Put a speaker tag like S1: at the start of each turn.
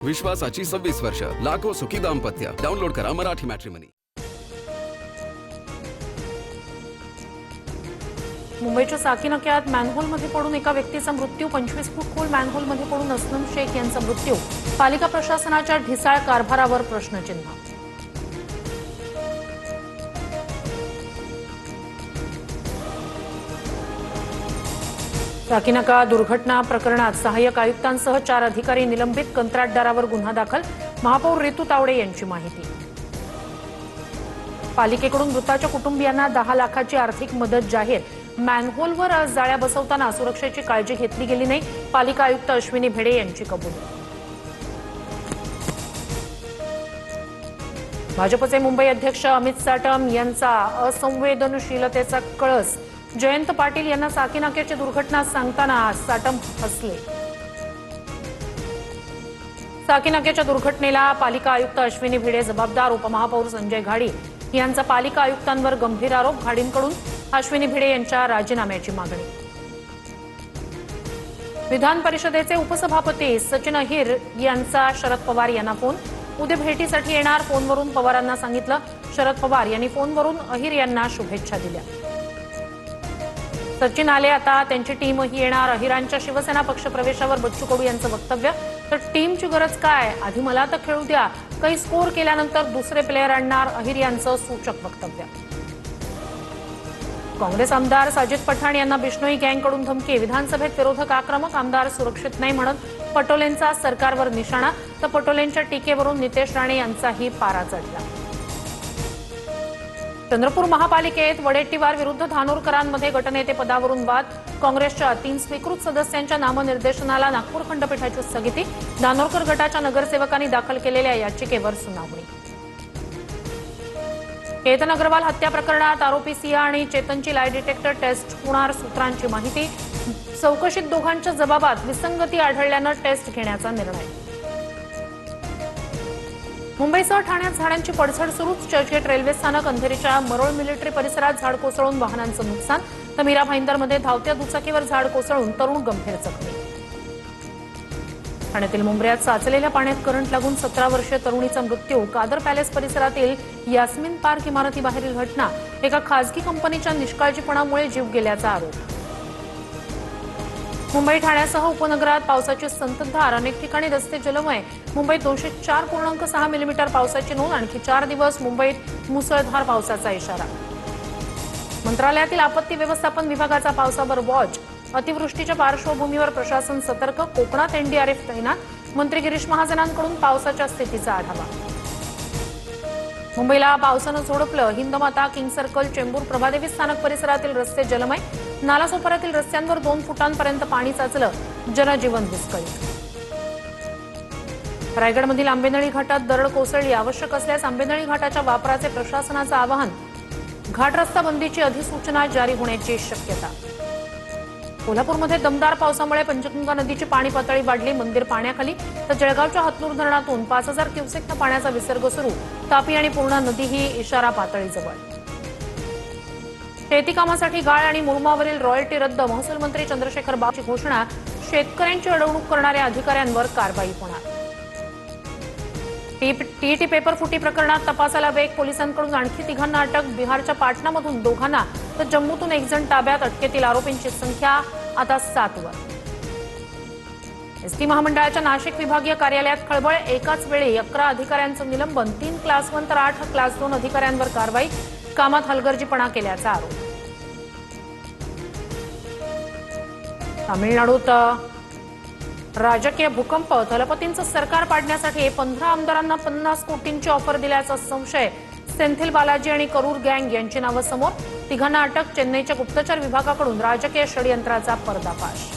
S1: विश्वासाची 26 वर्ष, लाखो सुखी दाम्पत्य. डाउनलोड करा मराठी मॅट्रिमनी.
S2: मुंबईच्या साकीनाक्यात मॅनहोलमध्ये पडून एका व्यक्तीचा मृत्यू. 25 फूट खोल मॅनहोलमध्ये पडून असलम शेख यांचा मृत्यू. पालिका प्रशासनाच्या ढिसाळ कारभारावर प्रश्नचिन्ह. साकीनाका दुर्घटना प्रकरणात सहाय्यक आयुक्तांसह 4 अधिकारी निलंबित. कंत्राटदारावर गुन्हा दाखल. महापौर रितू तावडे यांची माहिती. पालिकेकडून मृताच्या कुटुंबियांना 10 लाखाची आर्थिक मदत जाहीर. मॅनहोलवर जाळ्या बसवताना सुरक्षेची काळजी घेतली गेली नाही. पालिका आयुक्त अश्विनी भिडे यांची कबुली. भाजपचे मुंबई अध्यक्ष अमित साटम यांचा असंवेदनशीलतेचा कळस. जयंत पाटील यांना साकीनाक्याची दुर्घटना सांगताना साटम हसले. साकीनाक्याच्या दुर्घटनेला पालिका आयुक्त अश्विनी भिडे जबाबदार. उपमहापौर संजय घाडी यांचा पालिका आयुक्तांवर गंभीर आरोप. घाडींकडून अश्विनी भिडे यांच्या राजीनाम्याची मागणी. विधान परिषदेचे उपसभापती सचिन अहिर यांचा शरद पवार यांना फोन. उद्या भेटीसाठी येणार. फोनवरून पवारांना सांगितलं. शरद पवार यांनी फोनवरून अहिर यांना शुभेच्छा दिल्या. सचिन आले आता त्यांची टीमही येणार. अहिरांच्या शिवसेना पक्षप्रवेशावर बच्चू कडू यांचं वक्तव्य. तर टीमची गरज काय, आधी मला तर खेळू द्या. काही स्कोर केल्यानंतर दुसरे प्लेयर आणणार. अहिर यांचं सूचक वक्तव्य. काँग्रेस आमदार साजिद पठाण यांना बिश्नोई गँगकडून धमकी. विधानसभेत विरोधक आक्रमक. आमदार सुरक्षित नाही म्हणत पटोलेंचा सरकारवर निशाणा. तर पटोलेंच्या टीकेवरून नितेश राणे यांचाही पारा चढला. चंद्रपूर महापालिकेत वडेट्टीवार विरुद्ध धानोरकरांमध्ये गटनेते पदावरून वाद. काँग्रेसच्या 3 स्वीकृत सदस्यांच्या नामनिर्देशनाला नागपूर खंडपीठाची स्थगिती. धानोरकर गटाच्या नगरसेवकांनी दाखल केलेल्या याचिकेवर सुनावणी. केतन अग्रवाल हत्या प्रकरणात आरोपी सिया आणि चेतनची लाय डिटेक्टर टेस्ट होणार. सूत्रांची माहिती. चौकशीत दोघांच्या जबाबात विसंगती आढळल्यानं टेस्ट घेण्याचा निर्णय. मुंबईसह ठाण्यात झाडांची पडझड सुरूच. चर्चगेट रेल्वे स्थानक, अंधेरीच्या मरोळ मिलिटरी परिसरात झाड कोसळून वाहनांचं नुकसान. तर मीरा भाईंदरमध्ये धावत्या दुचाकीवर झाड कोसळून तरुण गंभीर जखमी. ठाण्यातील मुंबऱ्यात साचलेल्या पाण्यात करंट लागून 17 वर्षीय तरुणीचा मृत्यू. कादर पॅलेस परिसरातील यास्मिन पार्क इमारतीबाहेरील घटना. एका खासगी कंपनीच्या निष्काळजीपणामुळे जीव गेल्याचा आरोप. मुंबई ठाण्यासह उपनगरात पावसाची संततधार. अनेक ठिकाणी रस्ते जलमय. मुंबईत 204.6 मिलीमीटर पावसाची नोंद. आणखी 4 दिवस मुंबईत मुसळधार पावसाचा इशारा. मंत्रालयातील आपत्ती व्यवस्थापन विभागाचा पावसावर वॉच. अतिवृष्टीच्या पार्श्वभूमीवर प्रशासन सतर्क. कोकणात एनडीआरएफ तैनात. मंत्री गिरीश महाजनांकडून पावसाच्या स्थितीचा आढावा. मुंबईला पावसानं झोडपलं. हिंदमाता, किंग सर्कल, चेंबूर, प्रभादेवी स्थानक परिसरातील रस्ते जलमय. नालासोपाऱ्यातील रस्त्यांवर 2 फुटांपर्यंत पाणी साचलं. जनजीवन विस्कळीत. रायगडमधील आंबेनळी घाटात दरड कोसळली. आवश्यक असल्यास आंबेनळी घाटाच्या वापराचे प्रशासनाचं आवाहन. घाट रस्ता बंदीची अधिसूचना जारी होण्याची शक्यता. कोल्हापूरमध्ये दमदार पावसामुळे पंचगंगा नदीची पाणी पातळी वाढली. मंदिर पाण्याखाली. तर जळगावच्या हतनूर धरणातून 5000 क्युसेकनं पाण्याचा विसर्ग सुरू. तापी आणि पूर्णा नदीही इशारा पातळीजवळ. शेती कामासाठी गाळ आणि मुरमावरील रॉयल्टी रद्द. महसूल मंत्री चंद्रशेखर बावनकुळेंची घोषणा. शेतकऱ्यांची अडवणूक करणाऱ्या अधिकाऱ्यांवर कारवाई होणार. टीईटी पेपर फुटी प्रकरणात तपासाला वेग. पोलिसांकडून आणखी 3घांना अटक. बिहारच्या पाटणामधून 2घांना तर जम्मूतून 1 जण ताब्यात. अटकेतील आरोपींची संख्या आता 7 वर. एसटी महामंडळाच्या नाशिक विभागीय कार्यालयात खळबळ. एकाच वेळी 11 अधिकाऱ्यांचं निलंबन. 3 क्लास 1 तर 8 क्लास 2 अधिकाऱ्यांवर कारवाई. कामात हलगर्जीपणा केल्याचा आरोप. तामिळनाडूत राजकीय भूकंप. थलपतींचं सरकार पाडण्यासाठी 15 आमदारांना 50 कोटींची ऑफर दिल्याचा संशय. सेंथिल बालाजी आणि करूर गँग यांची नावं समोर. 3घांना अटक. चेन्नईच्या गुप्तचर विभागाकडून राजकीय षडयंत्राचा पर्दाफाश.